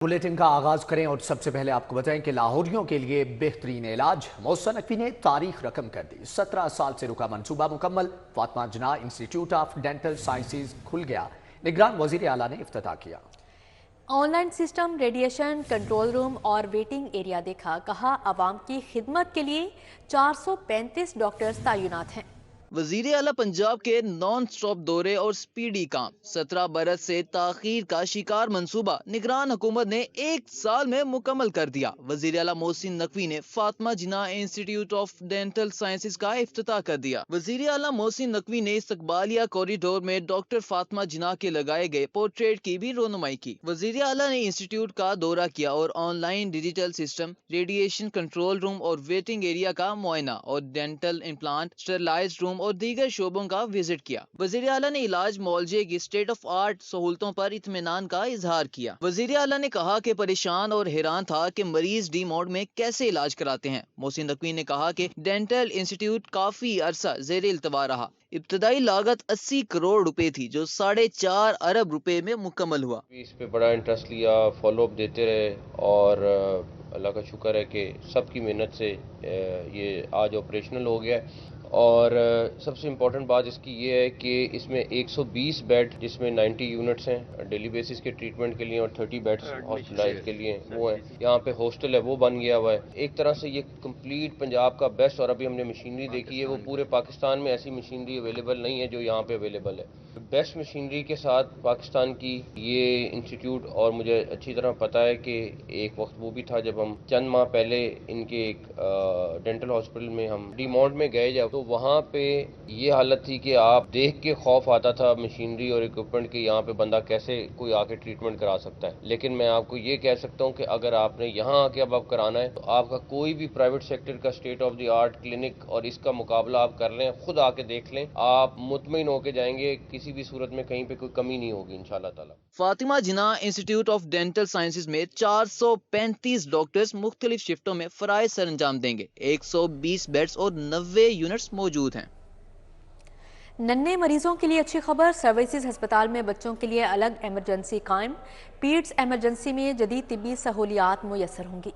Bulletin का आगाज करें और सबसे पहले आपको बताएं कि लाहौरियों के लिए बेहतरीन इलाज। मोहसिन नकवी ने तारीख रकम कर दी। 17 साल से रुका मंसूबा मुकम्मल। फातिमा जिन्ना इंस्टीट्यूट ऑफ डेंटल साइंसेज खुल गया। निगरान वजीर आला ने इफ्तिताह किया। Online system, radiation control room और वेटिंग एरिया देखा। कहा आवाम की खिदमत के लिए 435 डॉक्टर्स तैनात हैं। वजीर आला पंजाब के नॉन स्टॉप दौरे और स्पीडी काम। 17 बरस से ताखीर का शिकार मंसूबा निगरान हुकूमत ने 1 साल में मुकम्मल कर दिया। वजीर आला मोहसिन नकवी ने फातिमा जिन्ना इंस्टीट्यूट ऑफ डेंटल साइंसेज का इफ्तिताह कर दिया। वजीर आला मोहसिन नकवी ने इस्तकबालिया कॉरिडोर में डॉक्टर फातिमा जिन्ना के लगाए गए पोर्ट्रेट की भी रोनुमाई की। वजीर आला ने इंस्टीट्यूट का दौरा किया और online digital system, radiation control room और वेटिंग एरिया का मुआयना और डेंटल इम्प्लांट, स्टरलाइज्ड रूम और दीगर शोबों का विजिट किया। वजीर आला ने इलाज मौलजे की स्टेट ऑफ आर्ट सहूलतों पर इत्मीनान का इजहार किया। वजीर आला ने कहा कि परेशान और हैरान था कि मरीज डी मोड में कैसे इलाज कराते हैं। मोहसिन नकवी ने कहा कि डेंटल इंस्टीट्यूट काफी अरसा जेर इल्तवा रहा। इब्तदाई लागत 80 करोड़ रुपए थी जो 4.5 अरब रुपए में मुकम्मल हुआ। इस पे बड़ा इंटरेस्ट लिया, फॉलोअप देते रहे और अल्लाह का शुक्र है कि सबकी मेहनत से ये आज ऑपरेशनल हो गया है। और सबसे इम्पोर्टेंट बात इसकी ये है कि इसमें 120 बेड जिसमें 90 यूनिट्स हैं डेली बेसिस के ट्रीटमेंट के लिए और 30 बेड्स हॉस्पिटलाइज के लिए वो है। यहाँ पे हॉस्टल है वो बन गया हुआ है। एक तरह से ये कंप्लीट पंजाब का बेस्ट, और अभी हमने मशीनरी देखी है वो पूरे पाकिस्तान में ऐसी मशीनरी अवेलेबल नहीं है जो यहाँ पे अवेलेबल है। बेस्ट मशीनरी के साथ पाकिस्तान की ये इंस्टीट्यूट, और मुझे अच्छी तरह पता है कि एक वक्त वो भी था जब हम चंद माह पहले इनके एक डेंटल हॉस्पिटल में हम डीमोंट में गए जब, तो वहाँ पे ये हालत थी कि आप देख के खौफ आता था मशीनरी और इक्विपमेंट के, यहाँ पे बंदा कैसे कोई आके ट्रीटमेंट करा सकता है। लेकिन मैं आपको ये कह सकता हूँ कि अगर आपने यहाँ आके अब आप कराना है तो आपका कोई भी प्राइवेट सेक्टर का state of the art clinic और इसका मुकाबला आप कर लें, खुद आके देख लें, आप मुतमईन होके जाएंगे, किसी भी सूरत में कहीं पे कोई कमी नहीं होगी इंशाल्लाह ताला। फातिमा जिन्ना इंस्टीट्यूट ऑफ डेंटल साइंसेज में 435 डॉक्टर्स मुख्तलिफ शिफ्टों में फराइज सर अंजाम देंगे। 120 बेड्स और 90 यूनिट्स मौजूद हैं। नन्हे मरीजों के लिए अच्छी खबर। सर्विसेज अस्पताल में बच्चों के लिए अलग इमरजेंसी कायम। पीड्स इमरजेंसी में जदीद तिब्बी सहूलियात मुयसर होंगी।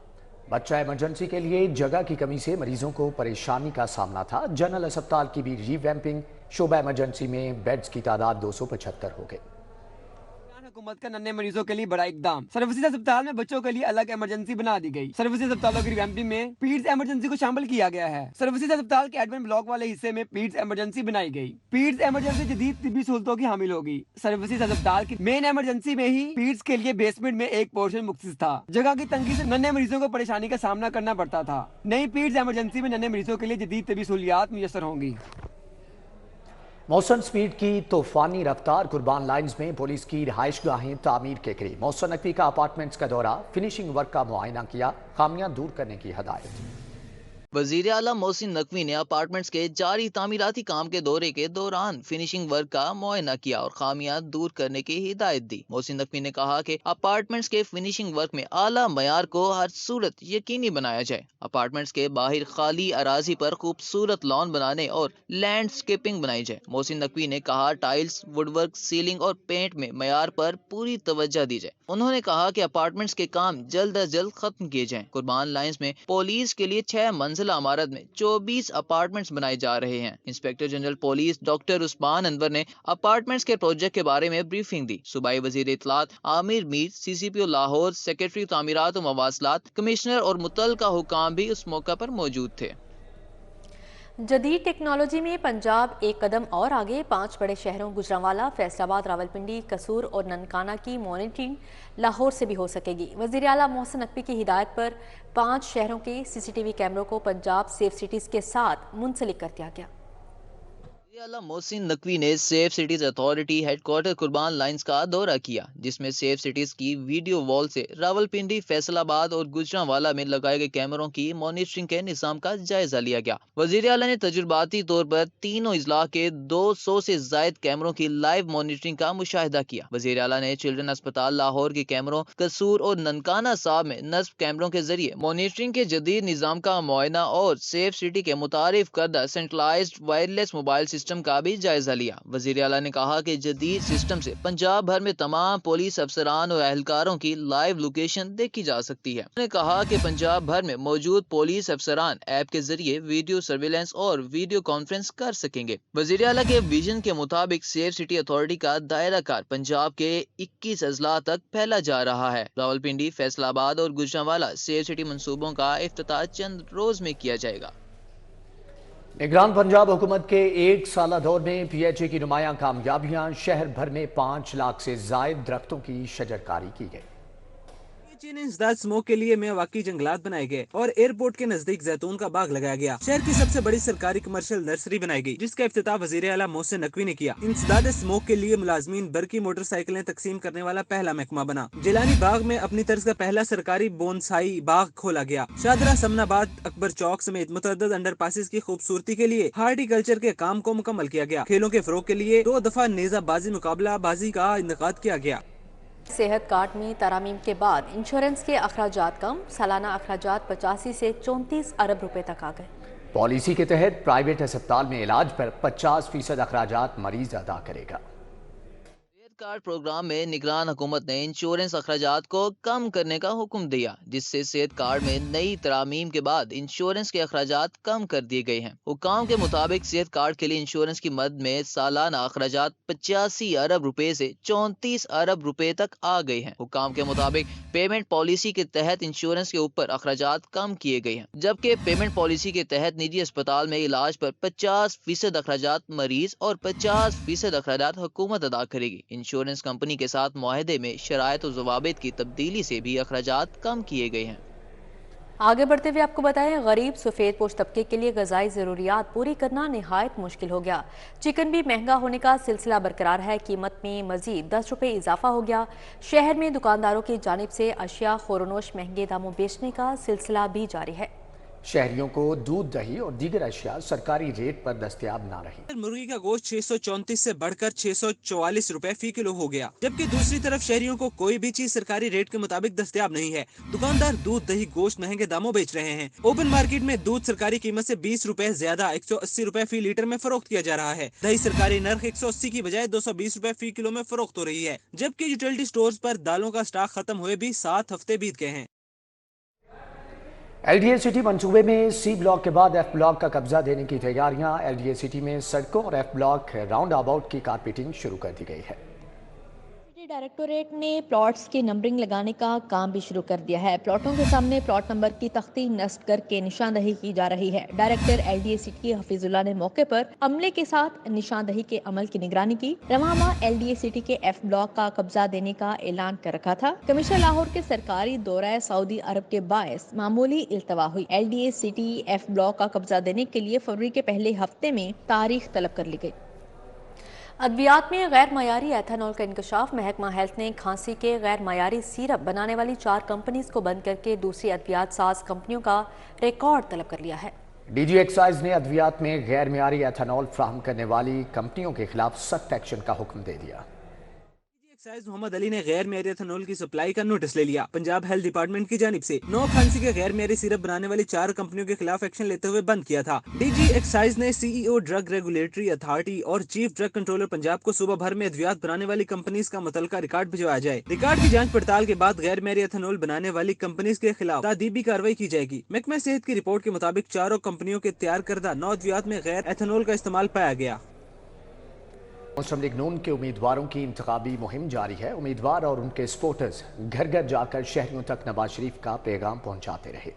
बच्चा इमरजेंसी के लिए जगह की कमी से मरीजों को परेशानी का सामना था। जनरल अस्पताल की भी रीवैम्पिंग। शोबा इमरजेंसी में बेड्स की तादाद 275 हो गई। हुकूमत का नन्हे मरीजों के लिए बड़ा इकदाम। सर्विसेज अस्पताल में बच्चों के लिए अलग इमरजेंसी बना दी गई। सर्विसेज अस्पतालों की रिवैम्पिंग में पीड्स इमरजेंसी को शामिल किया गया है। सर्विसेज अस्पताल के एडमिन ब्लॉक वाले हिस्से में पीड्स इमरजेंसी बनाई गई। पीड्स इमरजेंसी जदीद तिब्बी सहूलतों की हामिल होगी। सर्विसेज अस्पताल की मेन इमरजेंसी में ही पीड्स के लिए बेसमेंट में एक पोर्शन मुख्तस था। जगह की तंगी से नन्हे मरीजों को परेशानी का सामना करना पड़ता था। नई पीड्स इमरजेंसी में नन्हे मरीजों के लिए जदीद तिब्बी सहूलियात मुयसर होंगी। मौसम स्पीड की तूफानी रफ्तार। कुर्बान लाइन्स में पुलिस की रिहाइशगाहें तामीर के करीब। मोहसिन नकवी का अपार्टमेंट्स का दौरा, फिनिशिंग वर्क का मुआयना किया, खामियां दूर करने की हदायत। वजीर आला मोहसिन नकवी ने अपार्टमेंट्स के जारी तामीराती काम के दौरे के दौरान फिनिशिंग वर्क का मुआयना किया और खामियां दूर करने की हिदायत दी। मोहसिन नकवी ने कहा कि अपार्टमेंट्स के फिनिशिंग वर्क में आला मयार को हर सूरत यकीनी बनाया जाए। अपार्टमेंट्स के बाहर खाली अराजी पर खूबसूरत लॉन बनाने और लैंडस्केपिंग बनाई जाए। मोहसिन नकवी ने कहा टाइल्स, वुडवर्क, सीलिंग और पेंट में मयार पर पूरी तवज्जो दी जाए। उन्होंने कहा कि अपार्टमेंट्स के काम जल्द अज जल्द खत्म किए जाएं। कुर्बान लाइन्स में पुलिस के लिए 6 मंजिला इमारत में 24 अपार्टमेंट्स बनाए जा रहे हैं। Inspector general police doctor Usman Anwar ने अपार्टमेंट्स के प्रोजेक्ट के बारे में ब्रीफिंग दी। सूबाई वजीर इत्तलात आमिर मीर, CCPO लाहौर, सेक्रेटरी तामीरात और मवासलात, कमिश्नर और मुतल्लिका हुकाम भी उस मौका पर मौजूद थे। जदीद टेक्नोलॉजी में पंजाब एक कदम और आगे। 5 बड़े शहरों गुजरांवाला, फैसलाबाद, रावलपिंडी, कसूर और ननकाना की मॉनिटरिंग लाहौर से भी हो सकेगी। वज़ीर आला मोहसिन नकवी की हिदायत पर 5 शहरों के CCTV कैमरों को पंजाब सेफ सिटीज़ के साथ मुंसलिक कर दिया गया। मोहसिन नकवी ने सेफ सिटीज अथॉरिटी हेडक्वार्टर कुर्बान लाइन्स का दौरा किया, जिसमें सेफ सिटीज की वीडियो वॉल से रावलपिंडी, फैसलाबाद और गुजरांवाला में लगाए गए कैमरों की मॉनिटरिंग के निजाम का जायजा लिया गया। वजीर आला ने तजुर्बाती तौर पर तीनों इजला के 200 से जायद कैमरों की लाइव मॉनिटरिंग का मुशाहिदा किया। वजीर आला ने चिल्ड्रन अस्पताल लाहौर के कैमरों, कसूर और ननकाना साहब में नस्ब कैमरों के जरिए मॉनिटरिंग के जदीद निजाम का मुआयना और सेफ सिटी के मुतारिफ करदा centralised wireless mobile system system کا بھی جائزہ لیا۔ وزیر اعلیٰ نے کہا کہ جدید سسٹم سے پنجاب بھر میں تمام پولیس افسران اور اہلکاروں کی لائیو لوکیشن دیکھی جا سکتی ہے۔ انہوں نے کہا کہ پنجاب بھر میں موجود پولیس افسران ایپ کے ذریعے ویڈیو سرویلنس اور ویڈیو کانفرنس کر سکیں گے۔ وزیر اعلیٰ کے ویژن کے مطابق سیف سٹی اتھارٹی کا دائرہ کار پنجاب کے 21 اضلاع تک پھیلا جا رہا ہے۔ راولپنڈی، فیصل آباد اور گوجرانوالہ سیف سٹی منصوبوں کا افتتاح چند روز میں کیا جائے گا۔ نگران پنجاب حکومت کے ایک سالہ دور میں پی ایچ اے کی نمایاں کامیابیاں، شہر بھر میں 5 لاکھ سے زائد درختوں کی شجرکاری کی گئی۔ نے انسداد اسموک کے لیے مواقعی جنگلات بنائے گئے اور ایئرپورٹ کے نزدیک زیتون کا باغ لگایا گیا۔ شہر کی سب سے بڑی سرکاری کمرشل نرسری بنائی گئی، جس کا افتتاح وزیر اعلیٰ محسن نقوی نے کیا۔ انسداد اسموک کے لیے ملازمین برقی موٹر سائیکلیں تقسیم کرنے والا پہلا محکمہ بنا۔ جیلانی باغ میں اپنی طرز کا پہلا سرکاری بونسائی باغ کھولا گیا۔ شاہدرہ، سمن آباد، اکبر چوک سمیت متعدد انڈر پاسز کی خوبصورتی کے لیے ہارٹی کلچر کے کام کو مکمل کیا گیا۔ کھیلوں کے فروغ کے لیے 2 دفعہ نیزہ بازی مقابلہ بازی کا انعقاد کیا گیا۔ صحت کارڈ میں ترامیم کے بعد انشورنس کے اخراجات کم، سالانہ اخراجات 85 سے 34 ارب روپے تک آ گئے۔ پالیسی کے تحت پرائیویٹ اسپتال میں علاج پر 50% اخراجات مریض ادا کرے گا۔ کارڈ پروگرام میں نگران حکومت نے انشورنس اخراجات کو کم کرنے کا حکم دیا، جس سے صحت کارڈ میں نئی ترامیم کے بعد انشورنس کے اخراجات کم کر دیے گئے ہیں۔ حکام کے مطابق صحت کارڈ کے لیے انشورنس کی مد میں سالانہ اخراجات 85 ارب روپے سے 34 ارب روپے تک آ گئے ہیں۔ حکام کے مطابق پیمنٹ پالیسی کے تحت انشورنس کے اوپر اخراجات کم کیے گئے ہیں، جبکہ پیمنٹ پالیسی کے تحت نجی اسپتال میں علاج پر 50% اخراجات مریض اور 50% اخراجات حکومت ادا کرے گی۔ انشورنس کمپنی کے ساتھ معاہدے میں شرائط و ضوابط کی تبدیلی سے بھی اخراجات کم کیے گئے ہیں۔ آگے بڑھتے ہوئے آپ کو بتائیں، غریب سفید پوش طبقے کے لیے غذائی ضروریات پوری کرنا نہایت مشکل ہو گیا۔ چکن بھی مہنگا ہونے کا سلسلہ برقرار ہے، قیمت میں مزید 10 روپے اضافہ ہو گیا۔ شہر میں دکانداروں کی جانب سے اشیاء خورونوش مہنگے داموں بیچنے کا سلسلہ بھی جاری ہے۔ شہریوں کو دودھ، دہی اور دیگر اشیاء سرکاری ریٹ پر دستیاب نہ رہی۔ مرغی کا گوشت 634 سے بڑھ کر 644 روپے فی کلو ہو گیا، جبکہ دوسری طرف شہریوں کو کوئی بھی چیز سرکاری ریٹ کے مطابق دستیاب نہیں ہے۔ دکاندار دودھ، دہی، گوشت مہنگے داموں بیچ رہے ہیں۔ اوپن مارکیٹ میں دودھ سرکاری قیمت سے 20 روپے زیادہ 180 روپے فی لیٹر میں فروخت کیا جا رہا ہے۔ دہی سرکاری نرخ 180 کی بجائے 220 روپے فی کلو میں فروخت ہو رہی ہے، جبکہ یوٹیلٹی سٹورز پر دالوں کا سٹاک ختم ہوئے بھی 7 ہفتے بیت گئے ہیں۔ ایل ڈی اے سٹی منصوبے میں سی بلاک کے بعد ایف بلاک کا قبضہ دینے کی تیاریاں۔ ایل ڈی اے سٹی میں سڑکوں اور ایف بلاک راؤنڈ اباؤٹ کی کارپیٹنگ شروع کر دی گئی ہے۔ ڈائریکٹوریٹ نے پلاٹس کی نمبرنگ لگانے کا کام بھی شروع کر دیا ہے۔ پلاٹوں کے سامنے پلاٹ نمبر کی تختی نصب کر کے نشاندہی کی جا رہی ہے۔ Director L D A city Hafeez Ullah نے موقع پر عملے کے ساتھ نشاندہی کے عمل کی نگرانی کی۔ رواں ماہ ایل ڈی اے سٹی کے ایف بلاک کا قبضہ دینے کا اعلان کر رکھا تھا۔ کمشنر لاہور کے سرکاری دورہ سعودی عرب کے باعث معمولی التوا ہوئی۔ L D A city F block کا قبضہ دینے کے لیے فروری کے پہلے ہفتے میں تاریخ طلب کر لی گئی۔ ادویات میں غیر معیاری ایتھنول کا انکشاف۔ محکمہ ہیلتھ نے کھانسی کے غیر معیاری سیرپ بنانے والی 4 کمپنیز کو بند کر کے دوسری ادویات ساز کمپنیوں کا ریکارڈ طلب کر لیا ہے۔ ڈی جی ایکسائز نے ادویات میں غیر معیاری ایتھنول فراہم کرنے والی کمپنیوں کے خلاف سخت ایکشن کا حکم دے دیا۔ ایکسائز محمد علی نے غیر معیاری ایتھنول کی سپلائی کا نوٹس لے لیا۔ پنجاب ہیلتھ ڈپارٹمنٹ کی جانب سے 9 کھانسی کے غیر معیاری سیرپ بنانے والی 4 کمپنیوں کے خلاف ایکشن لیتے ہوئے بند کیا تھا۔ ڈی جی ایکسائز نے سی ای او ڈرگ ریگولیٹری اتھارٹی اور چیف ڈرگ کنٹرولر پنجاب کو صوبہ بھر میں ادویات بنانے والی کمپنیز کا متعلقہ ریکارڈ بھجوایا جائے۔ ریکارڈ کی جانچ پڑتال کے بعد غیر معیاری ایتھنول بنانے والی کمپنیز کے خلاف تادیبی کارروائی کی جائے گی۔ محکمہ صحت کی رپورٹ کے مطابق 4 کمپنیوں کے تیار کردہ 9 ادویات میں غیر ایتھنول کا استعمال پایا گیا۔ مسلم لیگ نون کے امیدواروں کی انتخابی مہم جاری ہے۔ امیدوار اور ان کے سپورٹرز گھر گھر جا کر شہریوں تک نواز شریف کا پیغام پہنچاتے رہے۔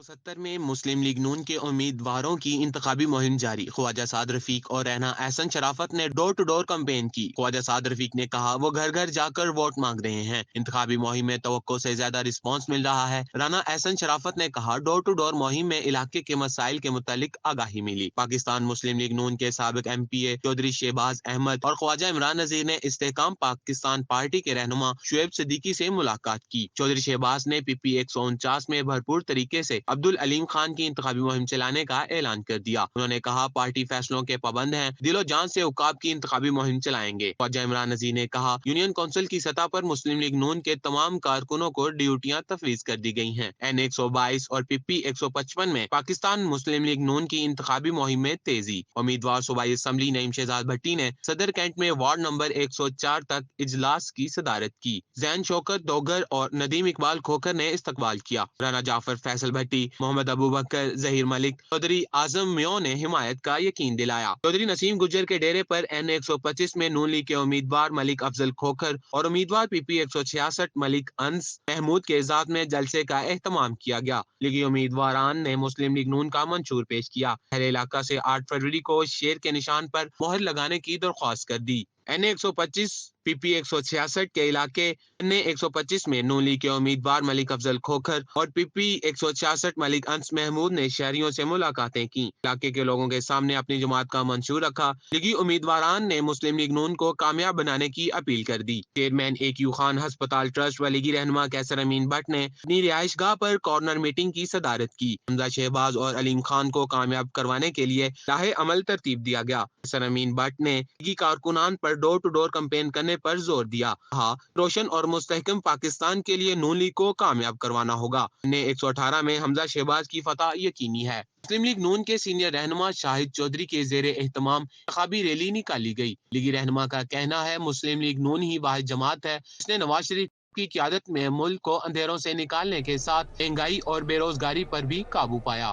1970 میں مسلم لیگ نون کے امیدواروں کی انتخابی مہم جاری۔ خواجہ سعد رفیق اور رہنا احسن شرافت نے ڈور ٹو ڈور کمپین کی۔ خواجہ سعد رفیق نے کہا وہ گھر گھر جا کر ووٹ مانگ رہے ہیں۔ انتخابی مہم میں توقع سے زیادہ رسپانس مل رہا ہے۔ رہنا احسن شرافت نے کہا ڈور ٹو ڈور مہم میں علاقے کے مسائل کے متعلق آگاہی ملی۔ پاکستان مسلم لیگ نون کے سابق ایم پی اے چودھری شہباز احمد اور خواجہ عمران نذیر نے استحکام پاکستان پارٹی کے رہنما شعیب صدیقی سے ملاقات کی۔ چودھری شہباز نے پی پی 149 میں بھرپور طریقے سے عبد العلیم خان کی انتخابی مہم چلانے کا اعلان کر دیا۔ انہوں نے کہا پارٹی فیصلوں کے پابند ہیں، دل و جان سے عقاب کی انتخابی مہم چلائیں گے۔ خواجہ عمران نذیر نے کہا یونین کونسل کی سطح پر مسلم لیگ نون کے تمام کارکنوں کو ڈیوٹیاں تفویض کر دی گئی ہیں۔ این 122 اور پی پی 155 میں پاکستان مسلم لیگ نون کی انتخابی مہم میں تیزی۔ امیدوار صوبائی اسمبلی نعیم شہزاد بھٹی نے صدر کینٹ میں وارڈ نمبر 104 تک اجلاس کی صدارت کی۔ زین شوکت ڈوگر اور ندیم اقبال کھوکھر نے استقبال کیا۔ رانا جعفر فیصل بھٹی، محمد ابو بکر، ظہیر ملک، چودھری اعظم میوں نے حمایت کا یقین دلایا۔ چودھری نسیم گجر کے ڈیرے پر این 125 میں نون لیگ کے امیدوار ملک افضل کھوکھر اور امیدوار پی پی 166 ملک انس محمود کے ذات میں جلسے کا اہتمام کیا گیا۔ لیگی امیدواران نے مسلم لیگ نون کا منشور پیش کیا۔ اہل علاقہ سے 8 فروری کو شیر کے نشان پر مہر لگانے کی درخواست کر دی۔ این 125 پی پی 166 کے علاقے این 125 میں نون لیگ کے امیدوار ملک افضل کھوکھر اور پی پی 166 ملک انس محمود نے شہریوں سے ملاقاتیں کی۔ علاقے کے لوگوں کے سامنے اپنی جماعت کا منشور رکھا۔ لیگی امیدواران نے مسلم لیگ نون کو کامیاب بنانے کی اپیل کر دی۔ چیئرمین اے کیو خان ہسپتال ٹرسٹ و لیگی رہنما کیسر امین بٹ نے اپنی رہائش گاہ پر کارنر میٹنگ کی صدارت کی۔ حمزہ شہباز اور علیم خان کو کامیاب کروانے کے لیے راہ عمل ترتیب دیا گیا۔ کیسر امین بٹ نے لیگی کارکنان پر ڈور ٹو ڈور کمپین کرنے پر زور دیا۔ کہا روشن اور مستحکم پاکستان کے لیے نون لیگ کو کامیاب کروانا ہوگا۔ این 118 میں حمزہ شہباز کی فتح یقینی ہے۔ مسلم لیگ نون کے سینئر رہنما شاہد چودھری کے زیر اہتمام انتخابی ریلی نکالی گئی۔ لیگی رہنما کا کہنا ہے مسلم لیگ نون ہی واحد جماعت ہے جس نے نواز شریف کی قیادت میں ملک کو اندھیروں سے نکالنے کے ساتھ مہنگائی اور بے روزگاری پر بھی قابو پایا۔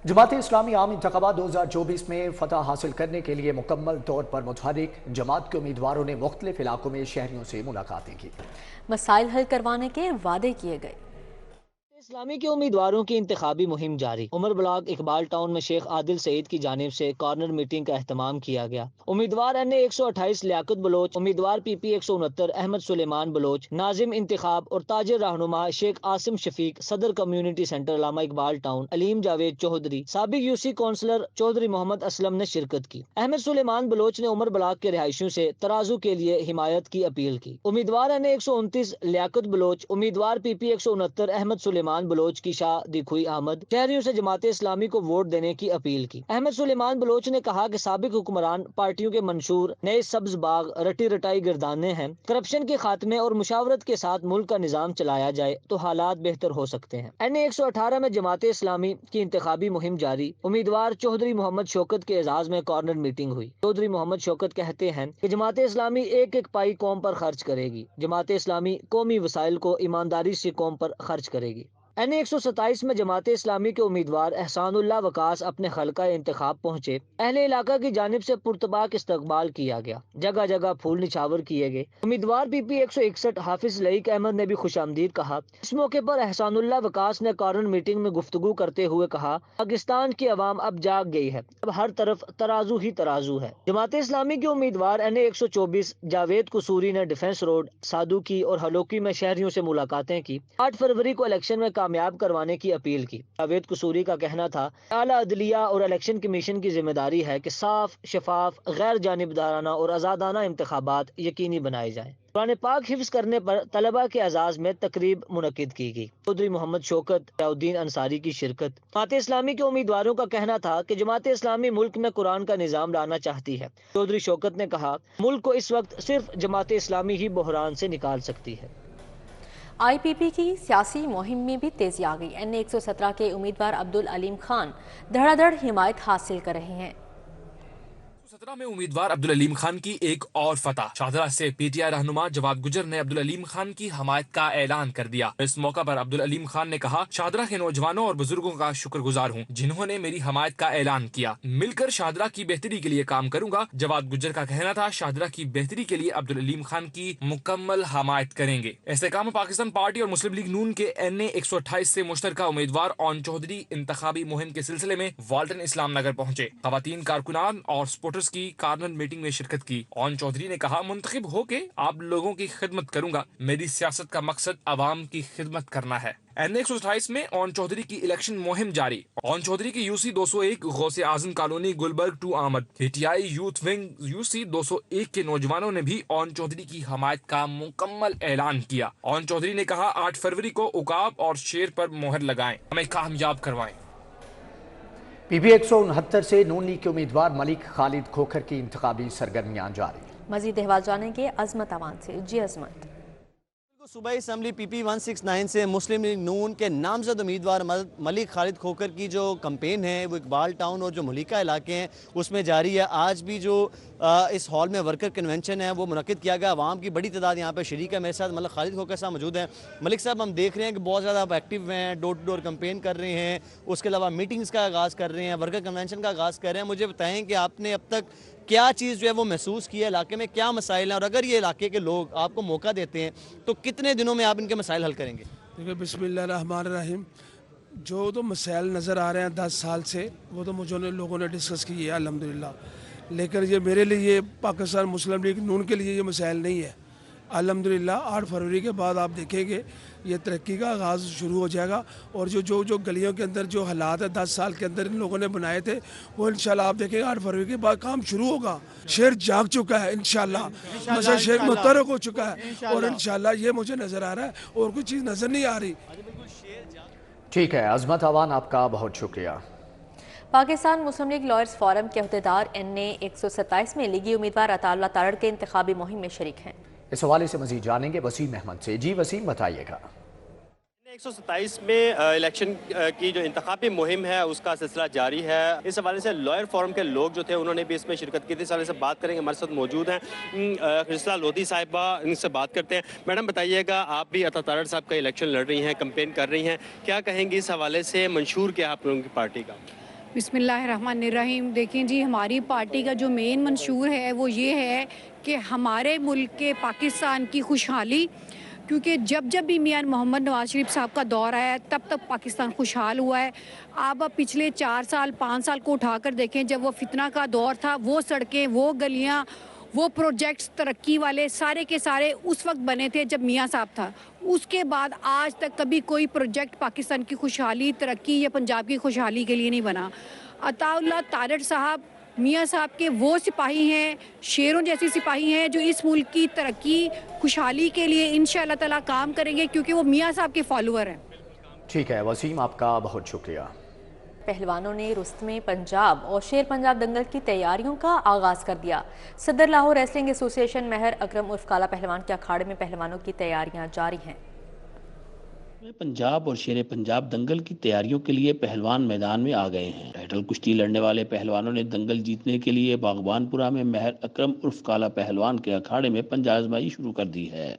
جماعت اسلامی عام انتخابات 2024 میں فتح حاصل کرنے کے لیے مکمل طور پر متحرک۔ جماعت کے امیدواروں نے مختلف علاقوں میں شہریوں سے ملاقاتیں کی۔ مسائل حل کروانے کے وعدے کیے گئے۔ اسلامی کے امیدواروں کی انتخابی مہم جاری۔ عمر بلاک اقبال ٹاؤن میں شیخ عادل سعید کی جانب سے کارنر میٹنگ کا اہتمام کیا گیا۔ امیدوار این 128 لیاقت بلوچ، امیدوار پی پی 169 احمد سلیمان بلوچ، ناظم انتخاب اور تاجر رہنما شیخ عاصم شفیق، صدر کمیونٹی سینٹر علامہ اقبال ٹاؤن علیم جاوید چودھری، سابق یو سی کونسلر چودھری محمد اسلم نے شرکت کی۔ احمد سلیمان بلوچ نے عمر بلاک کے رہائشیوں سے ترازو کے لیے حمایت کی اپیل کی۔ امیدوار این 129 لیاقت بلوچ، امیدوار پی پی 169 احمد سلیمان بلوچ کی شاہ دیکھوئی احمد شہریوں سے جماعت اسلامی کو ووٹ دینے کی اپیل کی۔ احمد سلیمان بلوچ نے کہا کہ سابق حکمران پارٹیوں کے منشور نئے سبز باغ رٹی رٹائی گردانے ہیں۔ کرپشن کے خاتمے اور مشاورت کے ساتھ ملک کا نظام چلایا جائے تو حالات بہتر ہو سکتے ہیں۔ این 118 میں جماعت اسلامی کی انتخابی مہم جاری۔ امیدوار چودھری محمد شوکت کے اعزاز میں کارنر میٹنگ ہوئی۔ چودھری محمد شوکت کہتے ہیں کہ جماعت اسلامی ایک ایک پائی قوم پر خرچ کرے گی۔ جماعت اسلامی قومی وسائل کو ایمانداری سے قوم پر خرچ کرے گی۔ این 127 میں جماعت اسلامی کے امیدوار احسان اللہ وقاص اپنے حلقہ انتخاب پہنچے۔ اہل علاقہ کی جانب سے پرتپاک استقبال کیا گیا۔ جگہ جگہ پھول نچھاور کیے گئے۔ امیدوار پی پی 161 حافظ لئیک احمد نے بھی خوش آمدید کہا۔ اس موقع پر احسان اللہ وقاص نے کارنر میٹنگ میں گفتگو کرتے ہوئے کہا پاکستان کی عوام اب جاگ گئی ہے، اب ہر طرف ترازو ہی ترازو ہے۔ جماعت اسلامی کے امیدوار این 124 جاوید قصوری نے ڈیفنس روڈ، سادوکی اور ہلوکی میں شہریوں سے ملاقاتیں کی۔ 8 فروری کو الیکشن میں کامیاب کروانے کی اپیل کی۔ جاوید قصوری کا کہنا تھا اعلیٰ عدلیہ اور الیکشن کمیشن کی ذمہ داری ہے کہ صاف، شفاف، غیر جانبدارانہ اور آزادانہ انتخابات یقینی بنائے جائیں۔ قرآن پاک حفظ کرنے پر طلبہ کے اعزاز میں تقریب منعقد کی گئی۔ چودھری محمد شوکت، ضیاءالدین انصاری کی شرکت۔ جماعت اسلامی کے امیدواروں کا کہنا تھا کہ جماعت اسلامی ملک میں قرآن کا نظام لانا چاہتی ہے۔ چودھری شوکت نے کہا ملک کو اس وقت صرف جماعت اسلامی ہی بحران سے نکال سکتی ہے۔ آئی پی پی کی سیاسی مہم میں بھی تیزی آ گئی۔ این 117 کے امیدوار عبد العلیم خان دھڑا دھڑ حمایت حاصل کر رہے ہیں۔ 2017 میں امیدوار عبد العلیم خان کی ایک اور فتح۔ شاہدرہ سے پی ٹی آئی رہنما جواد گجر نے عبد العلیم خان کی حمایت کا اعلان کر دیا۔ اس موقع پر عبد العلیم خان نے کہا شاہدرہ کے نوجوانوں اور بزرگوں کا شکر گزار ہوں جنہوں نے میری حمایت کا اعلان کیا۔ مل کر شاہدرہ کی بہتری کے لیے کام کروں گا۔ جواد گجر کا کہنا تھا شاہدرہ کی بہتری کے لیے عبد العلیم خان کی مکمل حمایت کریں گے۔ استحکام پاکستان پارٹی اور مسلم لیگ نون کے این اے 128 سے مشترکہ امیدوار اون چودھری انتخابی مہم کے سلسلے میں والٹن اسلام نگر پہنچے۔ خواتین کارکنان اور سپورٹرز کی کارنر میٹنگ میں شرکت کی۔ اون چودھری نے کہا منتخب ہو کے آپ لوگوں کی خدمت کروں گا، میری سیاست کا مقصد عوام کی خدمت کرنا ہے۔ N128 में ओन चौधरी की इलेक्शन मुहिम जारी। ओन चौधरी की UC 201 गौसे आजम कॉलोनी गुलबर्ग 2 आमद। KTI यूथ विंग UC 201 के नौजवानों ने भी ओन चौधरी की हमायत का मुकम्मल ऐलान किया। ओन चौधरी ने कहा 8 फरवरी को उकाब और शेर पर मोहर लगाएं, हमें कामयाब करवाएं। PB 169 से नून लीग के उम्मीदवार मलिक खालिद खोखर की इंतखाबी सरगर्मियां जारी। मजीद अहवाल जानेंगे अजमत अमान से। जी अजमत। सूबाई असम्बली PP 169 से मुस्लिम लीग नून के नामजद उम्मीदवार मलिक खालिद खोखर की जो कैंपेन है वो इकबाल टाउन और जो मलिका इलाके हैं उसमें जारी है। आज भी जो इस हॉल में वर्कर कन्वेंशन है वो मुनक्किद किया गया। आवाम की बड़ी तादाद यहाँ पे शरीक है। मेरे साथ मलिक खालिद खोखर साहब मौजूद हैं। मलिक साहब, हम देख रहे हैं कि बहुत ज़्यादा आप एक्टिव हैं, डोर टू डोर कैंपेन कर रहे हैं, उसके अलावा मीटिंग्स का आगाज़ कर रहे हैं, वर्कर कन्वेंशन का आगाज़ कर रहे हैं। मुझे बताएँ कि आपने अब तक क्या चीज़ जो है वो महसूस की है, इलाके में क्या मसाइल हैं, और अगर ये इलाके के लोग आपको मौका देते हैं तो कितने दिनों में आप इनके मसाइल हल करेंगे? देखिए, बिस्मिल्लाहिर्रहमानिर्रहीम, जो तो मसाइल नज़र आ रहे हैं 10 साल से वो तो मुझे लोगों ने डिस्कस किए है अल्हम्दुलिल्लाह, लेकिन ये मेरे लिए पाकिस्तान मुस्लिम लीग नून के लिए ये मसाइल नहीं है। अल्हम्दुलिल्लाह 8 फरवरी के बाद आप देखेंगे ये तरक्की का आगाज़ शुरू हो जाएगा, और जो गलियों के अंदर जो हालात है 10 साल के अंदर इन लोगों ने बनाए थे वो इंशाल्लाह आप देखेंगे 8 फरवरी के बाद काम शुरू होगा। शेर जाग चुका है इंशाल्लाह, मतलब शेर मुतरक हो चुका है, और इंशाल्लाह ये मुझे नज़र आ रहा है और कोई चीज़ नज़र नहीं आ रही। ठीक है अजमत अवान, आपका बहुत शुक्रिया। पाकिस्तान मुस्लिम लीग लॉयर्स फोरम के अहदेदार NA 127 में लीगी उम्मीदवार अताउल्लाह तारड़ के इंतखाबी मुहिम में शरीक हैं। इस हवाले से मजीद जानेंगे वसीम अहमद से। जी वसीम, बताइएगा। 127 में इलेक्शन की जो इंतखाबी मुहिम है उसका सिलसिला जारी है। इस हवाले से लॉयर फोरम के लोग जो थे उन्होंने भी इसमें शिरकत की थी। इस हवाले से बात करेंगे, हमारे साथ मौजूद हैं खिस्ला लोधी साहिबा, इनसे बात करते हैं। मैडम बताइएगा, आप भी अता तारड़ साहब का इलेक्शन लड़ रही हैं, कैंपेन कर रही हैं, क्या कहेंगी इस हवाले से? मंशूर क्या आप लोगों की पार्टी का? बिस्मिल्लाहिर्रहमानिर्रहीम। देखें जी, हमारी पार्टी का जो मेन मंशूर है वो ये है कि हमारे मुल्क के पाकिस्तान की खुशहाली, क्योंकि जब भी मियां मोहम्मद नवाज शरीफ साहब का दौर आया है तब पाकिस्तान खुशहाल हुआ है। आप पिछले 4 साल 5 साल को उठाकर देखें, जब वो फितना का दौर था, वो सड़कें, वो गलियाँ, वो प्रोजेक्ट्स तरक्की वाले सारे के सारे उस वक्त बने थे जब मियां साहब था। उसके बाद आज तक कभी कोई प्रोजेक्ट पाकिस्तान की खुशहाली, तरक्की या पंजाब की खुशहाली के लिए नहीं बना। अताउल्लाह तारड़ साहब मियां साहब के वो सिपाही हैं, शेरों जैसी सिपाही हैं, जो इस मुल्क की तरक्की, खुशहाली के लिए इंशाअल्लाह ताला काम करेंगे, क्योंकि वो मियां साहब के फॉलोअर हैं। ठीक है वसीम, आपका बहुत शुक्रिया। पहलवानों ने रुस्तमे पंजाब और शेर पंजाब दंगल की तैयारियों का आगाज़ कर दिया। सदर लाहौर रेसलिंग एसोसिएशन महर अकरम उर्फ काला पहलवान के अखाड़े में पहलवानों की तैयारियां जारी हैं। पंजाब और शेर पंजाब दंगल की तैयारियों के लिए पहलवान मैदान में आ गए हैं। टाइटल कुश्ती लड़ने वाले पहलवानों ने दंगल जीतने के लिए बागबानपुरा में महर अकरम उर्फ काला पहलवान के अखाड़े में पंजा आजमाई शुरू कर दी है।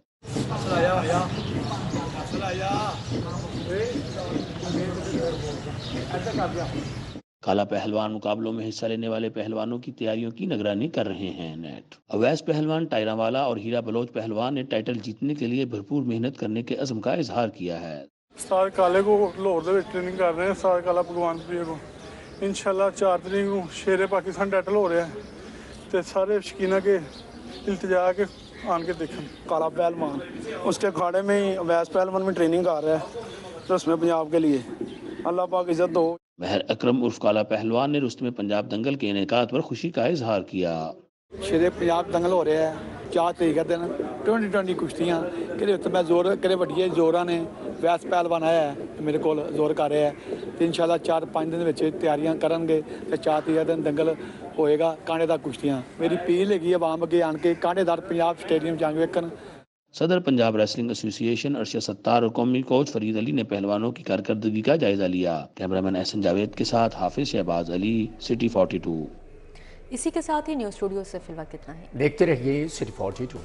काला पहलवान मुकाबलों में हिस्सा लेने वाले पहलवानों की तैयारियों की निगरानी कर रहे हैं। नेट अवैस पहलवान, टायरावाला और हीरा बलोच पहलवान ने टाइटल जीतने के लिए भरपूर मेहनत करने के अज़्म का इजहार किया है। उस्ताद काले को लाहौर ट्रेनिंग कर रहे हैं। उस्ताद काला भगवानपुरी को इंशाल्लाह 4 तरीक को शेर पाकिस्तान टाइटल हो रहा है, तो सारे शकीना के इल्तिजा के आन के देखें। काला पहलवान उसके अखाड़े में ही अवैस पहलवान में ट्रेनिंग कर रहा है, तो उसमें पंजाब के लिए अल्लाह पाक इज्जत दो। महर अकरम उर्फ काला पहलवान ने रुस्तमे पंजाब दंगल के इनेकाद पर खुशी का इजहार किया। शेरे पंजाब दंगल हो रहा है 4 तरीक दिन 20 कुश्तियाँ कि मैं जोर कि वड्डिए जोरा ने वैस पहलवान आया है मेरे को जोर कर रहा है, तो इंशाल्लाह 4-5 दिन तैयारियां करेंगे, तो 4 तरीक दिन दंगल होएगा। कांटेदार कुश्तियाँ मेरी अपील हैगी आवाम अगे आन के कांटेदार पंजाब स्टेडियम जांग वेखन। सदर पंजाब रेसलिंग एसोसिएशन अरशद सत्तार और कौमी कोच फरीद अली ने पहलवानों की कारकर्दगी का जायजा लिया। कैमरामैन एहसन जावेद के साथ हाफिज शहबाज अली, सिटी 42। इसी के साथ ही न्यूज़ स्टूडियो से फिलहाल कितना है। देखते रहिए सिटी 42।